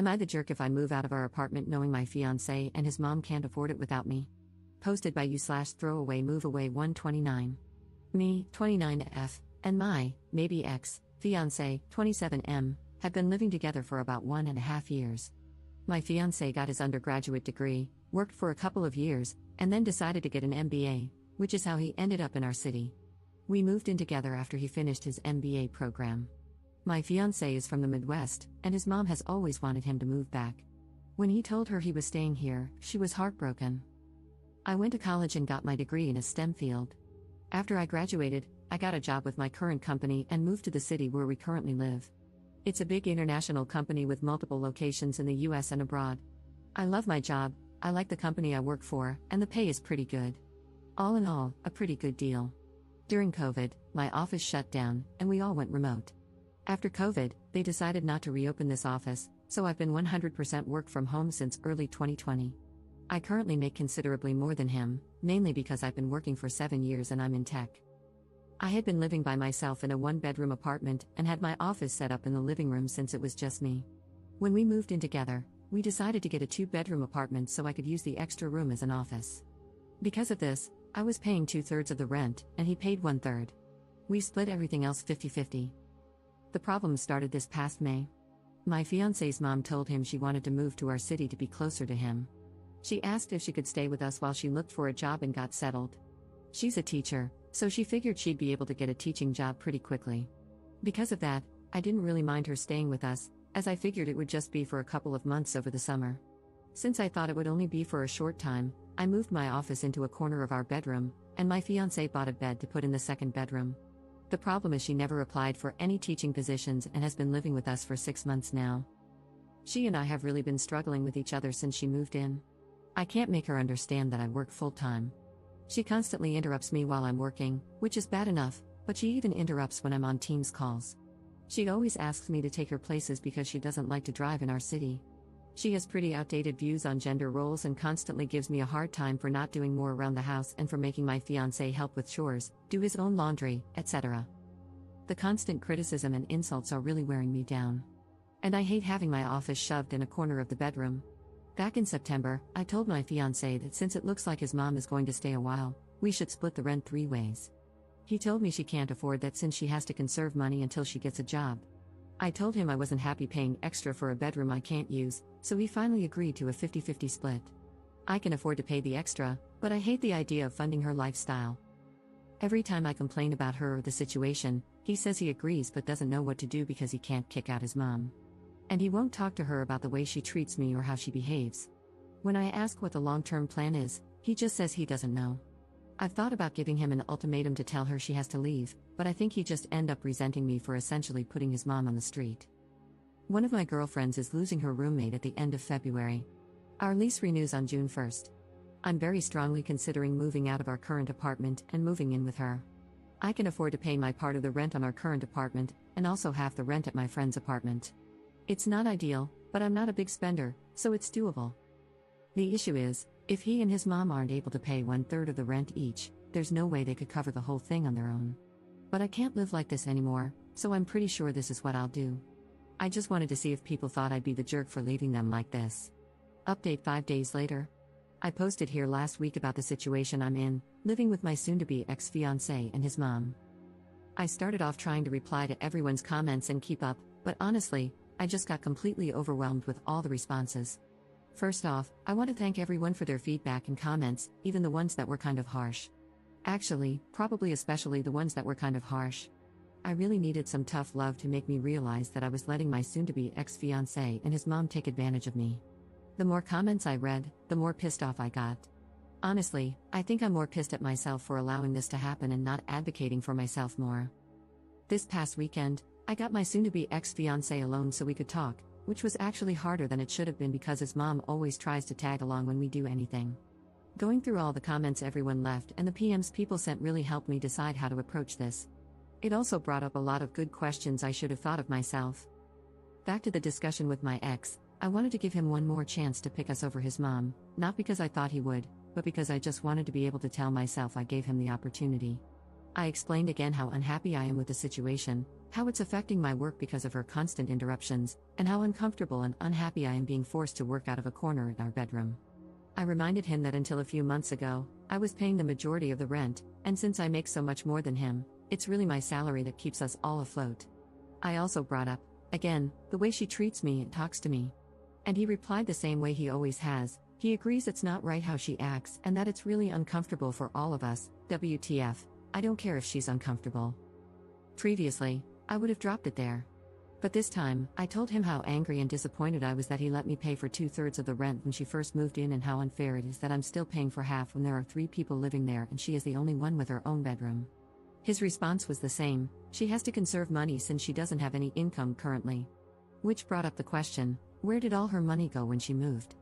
Am I the jerk if I move out of our apartment knowing my fiancé and his mom can't afford it without me? Posted by you/throwaway move away 129. Me, 29F, and my, maybe ex, fiancé, 27M, have been living together for about 1.5 years. My fiancé got his undergraduate degree, worked for a couple of years, and then decided to get an MBA, which is how he ended up in our city. We moved in together after he finished his MBA program. My fiancé is from the Midwest, and his mom has always wanted him to move back. When he told her he was staying here, she was heartbroken. I went to college and got my degree in a STEM field. After I graduated, I got a job with my current company and moved to the city where we currently live. It's a big international company with multiple locations in the US and abroad. I love my job, I like the company I work for, and the pay is pretty good. All in all, a pretty good deal. During COVID, my office shut down, and we all went remote. After COVID, they decided not to reopen this office, so I've been 100% work from home since early 2020. I currently make considerably more than him, mainly because I've been working for 7 years and I'm in tech. I had been living by myself in a 1-bedroom apartment and had my office set up in the living room since it was just me. When we moved in together, we decided to get a 2-bedroom apartment so I could use the extra room as an office. Because of this, I was paying 2/3 of the rent, and he paid 1/3. We split everything else 50-50. The problem started this past May. My fiancé's mom told him she wanted to move to our city to be closer to him. She asked if she could stay with us while she looked for a job and got settled. She's a teacher, so she figured she'd be able to get a teaching job pretty quickly. Because of that, I didn't really mind her staying with us, as I figured it would just be for a couple of months over the summer. Since I thought it would only be for a short time, I moved my office into a corner of our bedroom, and my fiancé bought a bed to put in the second bedroom. The problem is she never applied for any teaching positions and has been living with us for 6 months now. She and I have really been struggling with each other since she moved in. I can't make her understand that I work full-time. She constantly interrupts me while I'm working, which is bad enough, but she even interrupts when I'm on Teams calls. She always asks me to take her places because she doesn't like to drive in our city. She has pretty outdated views on gender roles and constantly gives me a hard time for not doing more around the house and for making my fiancé help with chores, do his own laundry, etc. The constant criticism and insults are really wearing me down. And I hate having my office shoved in a corner of the bedroom. Back in September, I told my fiancé that since it looks like his mom is going to stay a while, we should split the rent 3 ways. He told me she can't afford that since she has to conserve money until she gets a job. I told him I wasn't happy paying extra for a bedroom I can't use, so he finally agreed to a 50-50 split. I can afford to pay the extra, but I hate the idea of funding her lifestyle. Every time I complain about her or the situation, he says he agrees but doesn't know what to do because he can't kick out his mom. And he won't talk to her about the way she treats me or how she behaves. When I ask what the long-term plan is, he just says he doesn't know. I've thought about giving him an ultimatum to tell her she has to leave, but I think he'd just end up resenting me for essentially putting his mom on the street. One of my girlfriends is losing her roommate at the end of February. Our lease renews on June 1st. I'm very strongly considering moving out of our current apartment and moving in with her. I can afford to pay my part of the rent on our current apartment, and also half the rent at my friend's apartment. It's not ideal, but I'm not a big spender, so it's doable. The issue is, if he and his mom aren't able to pay 1/3 of the rent each, there's no way they could cover the whole thing on their own. But I can't live like this anymore, so I'm pretty sure this is what I'll do. I just wanted to see if people thought I'd be the jerk for leaving them like this. Update 5 days later. I posted here last week about the situation I'm in, living with my soon-to-be ex-fiancé and his mom. I started off trying to reply to everyone's comments and keep up, but honestly, I just got completely overwhelmed with all the responses. First off, I want to thank everyone for their feedback and comments, even the ones that were kind of harsh. Actually, probably especially the ones that were kind of harsh. I really needed some tough love to make me realize that I was letting my soon-to-be ex-fiancé and his mom take advantage of me. The more comments I read, the more pissed off I got. Honestly, I think I'm more pissed at myself for allowing this to happen and not advocating for myself more. This past weekend, I got my soon-to-be ex-fiancé alone so we could talk, which was actually harder than it should have been because his mom always tries to tag along when we do anything. Going through all the comments everyone left and the PMs people sent really helped me decide how to approach this. It also brought up a lot of good questions I should have thought of myself. Back to the discussion with my ex, I wanted to give him one more chance to pick us over his mom, not because I thought he would, but because I just wanted to be able to tell myself I gave him the opportunity. I explained again how unhappy I am with the situation, how it's affecting my work because of her constant interruptions, and how uncomfortable and unhappy I am being forced to work out of a corner in our bedroom. I reminded him that until a few months ago, I was paying the majority of the rent, and since I make so much more than him, it's really my salary that keeps us all afloat. I also brought up, again, the way she treats me and talks to me. And he replied the same way he always has. He agrees it's not right how she acts and that it's really uncomfortable for all of us. WTF, I don't care if she's uncomfortable. Previously, I would have dropped it there. But this time, I told him how angry and disappointed I was that he let me pay for 2/3 of the rent when she first moved in and how unfair it is that I'm still paying for half when there are 3 people living there and she is the only one with her own bedroom. His response was the same: she has to conserve money since she doesn't have any income currently. Which brought up the question, where did all her money go when she moved?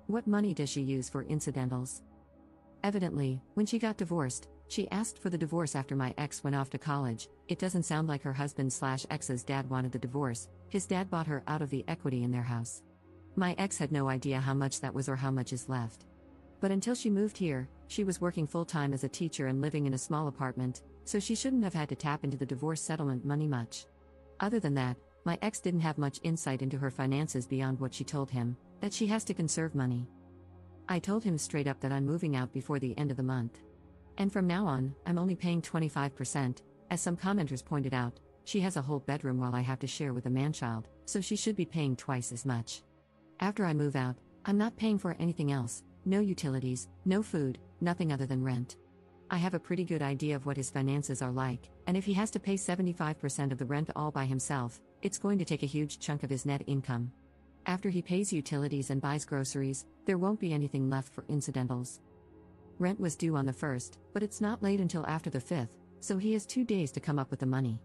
What money does she use for incidentals? Evidently, when she got divorced, she asked for the divorce after my ex went off to college. It doesn't sound like her husband/ex's dad wanted the divorce. His dad bought her out of the equity in their house. My ex had no idea how much that was or how much is left. But until she moved here, she was working full-time as a teacher and living in a small apartment, so she shouldn't have had to tap into the divorce settlement money much. Other than that, my ex didn't have much insight into her finances beyond what she told him, that she has to conserve money. I told him straight up that I'm moving out before the end of the month. And from now on, I'm only paying 25%, as some commenters pointed out. She has a whole bedroom while I have to share with a man-child, so she should be paying twice as much. After I move out, I'm not paying for anything else, no utilities, no food, nothing other than rent. I have a pretty good idea of what his finances are like, and if he has to pay 75% of the rent all by himself, it's going to take a huge chunk of his net income. After he pays utilities and buys groceries, there won't be anything left for incidentals. Rent was due on the 1st, but it's not late until after the 5th, so he has 2 days to come up with the money.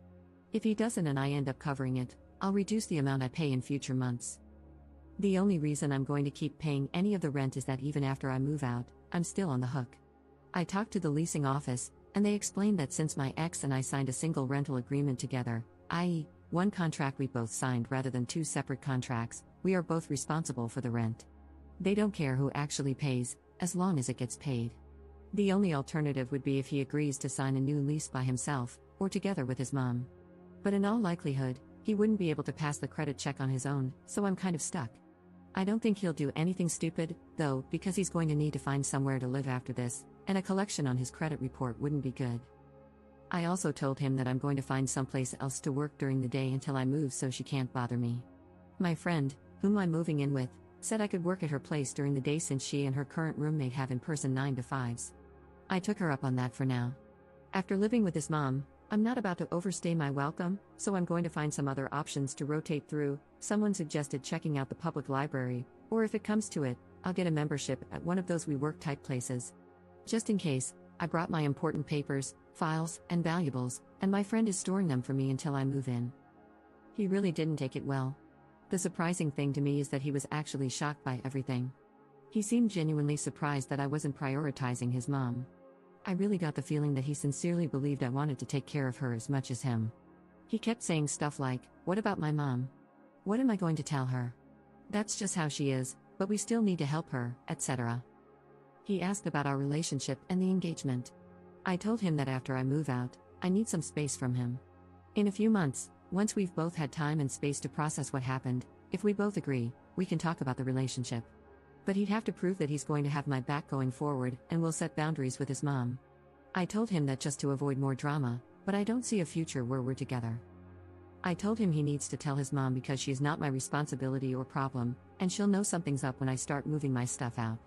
If he doesn't and I end up covering it, I'll reduce the amount I pay in future months. The only reason I'm going to keep paying any of the rent is that even after I move out, I'm still on the hook. I talked to the leasing office, and they explained that since my ex and I signed a single rental agreement together, i.e., one contract we both signed rather than 2 separate contracts, we are both responsible for the rent. They don't care who actually pays, as long as it gets paid. The only alternative would be if he agrees to sign a new lease by himself, or together with his mom. But in all likelihood, he wouldn't be able to pass the credit check on his own, so I'm kind of stuck. I don't think he'll do anything stupid, though, because he's going to need to find somewhere to live after this, and a collection on his credit report wouldn't be good. I also told him that I'm going to find someplace else to work during the day until I move so she can't bother me. My friend, whom I'm moving in with, said I could work at her place during the day since she and her current roommate have in-person 9 to 5s. I took her up on that for now. After living with his mom, I'm not about to overstay my welcome, so I'm going to find some other options to rotate through. Someone suggested checking out the public library, or if it comes to it, I'll get a membership at one of those WeWork type places. Just in case, I brought my important papers, files, and valuables, and my friend is storing them for me until I move in. He really didn't take it well. The surprising thing to me is that he was actually shocked by everything. He seemed genuinely surprised that I wasn't prioritizing his mom. I really got the feeling that he sincerely believed I wanted to take care of her as much as him. He kept saying stuff like, "What about my mom? What am I going to tell her? That's just how she is, but we still need to help her," etc. He asked about our relationship and the engagement. I told him that after I move out, I need some space from him. In a few months, once we've both had time and space to process what happened, if we both agree, we can talk about the relationship. But he'd have to prove that he's going to have my back going forward and will set boundaries with his mom. I told him that just to avoid more drama, but I don't see a future where we're together. I told him he needs to tell his mom because she's not my responsibility or problem, and she'll know something's up when I start moving my stuff out.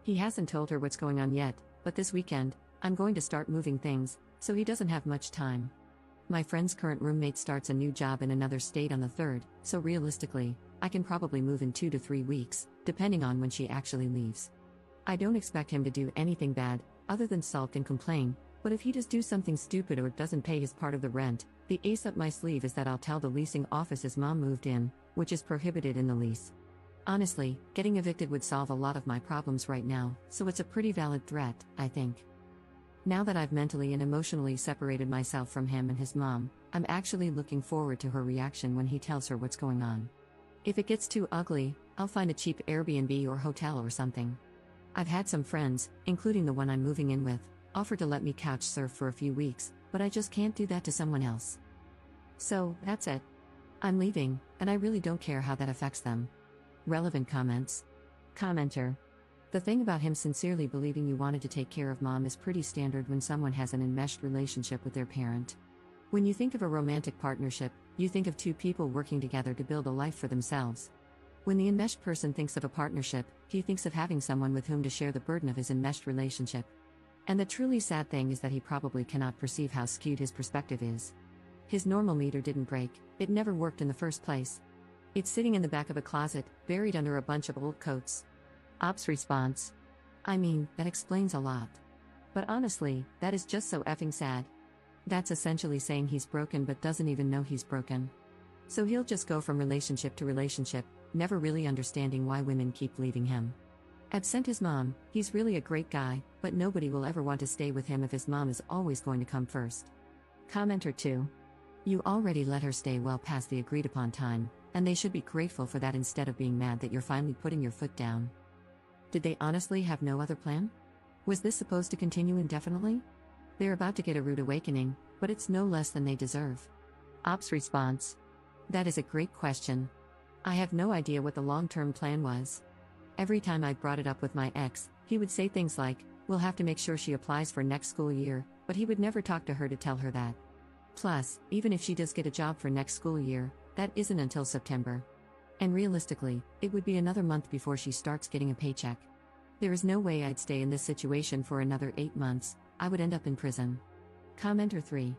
He hasn't told her what's going on yet, but this weekend, I'm going to start moving things, so he doesn't have much time. My friend's current roommate starts a new job in another state on the 3rd, so realistically, I can probably move in 2 to 3 weeks, depending on when she actually leaves. I don't expect him to do anything bad, other than sulk and complain, but if he does do something stupid or doesn't pay his part of the rent, the ace up my sleeve is that I'll tell the leasing office his mom moved in, which is prohibited in the lease. Honestly, getting evicted would solve a lot of my problems right now, so it's a pretty valid threat, I think. Now that I've mentally and emotionally separated myself from him and his mom, I'm actually looking forward to her reaction when he tells her what's going on. If it gets too ugly, I'll find a cheap Airbnb or hotel or something. I've had some friends, including the one I'm moving in with, offer to let me couch surf for a few weeks, but I just can't do that to someone else. So, that's it. I'm leaving, and I really don't care how that affects them. Relevant comments. Commenter. The thing about him sincerely believing you wanted to take care of mom is pretty standard when someone has an enmeshed relationship with their parent. When you think of a romantic partnership, you think of two people working together to build a life for themselves. When the enmeshed person thinks of a partnership, he thinks of having someone with whom to share the burden of his enmeshed relationship. And the truly sad thing is that he probably cannot perceive how skewed his perspective is. His normal meter didn't break, it never worked in the first place. It's sitting in the back of a closet, buried under a bunch of old coats. Ops response. I mean, that explains a lot. But honestly, that is just so effing sad. That's essentially saying he's broken but doesn't even know he's broken. So he'll just go from relationship to relationship, never really understanding why women keep leaving him. Absent his mom, he's really a great guy, but nobody will ever want to stay with him if his mom is always going to come first. Commenter 2. You already let her stay well past the agreed upon time, and they should be grateful for that instead of being mad that you're finally putting your foot down. Did they honestly have no other plan? Was this supposed to continue indefinitely? They're about to get a rude awakening, but it's no less than they deserve. Ops response. That is a great question. I have no idea what the long-term plan was. Every time I brought it up with my ex, he would say things like, we'll have to make sure she applies for next school year, but he would never talk to her to tell her that. Plus, even if she does get a job for next school year, that isn't until September. And realistically, it would be another month before she starts getting a paycheck. There is no way I'd stay in this situation for another 8 months, I would end up in prison. Commenter 3.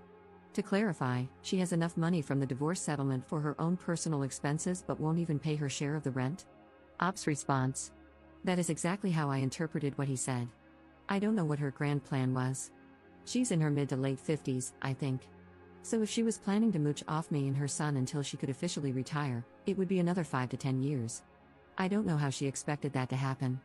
To clarify, she has enough money from the divorce settlement for her own personal expenses but won't even pay her share of the rent? Ops response. That is exactly how I interpreted what he said. I don't know what her grand plan was. She's in her mid to late 50s, I think. So if she was planning to mooch off me and her son until she could officially retire, it would be another 5 to 10 years. I don't know how she expected that to happen.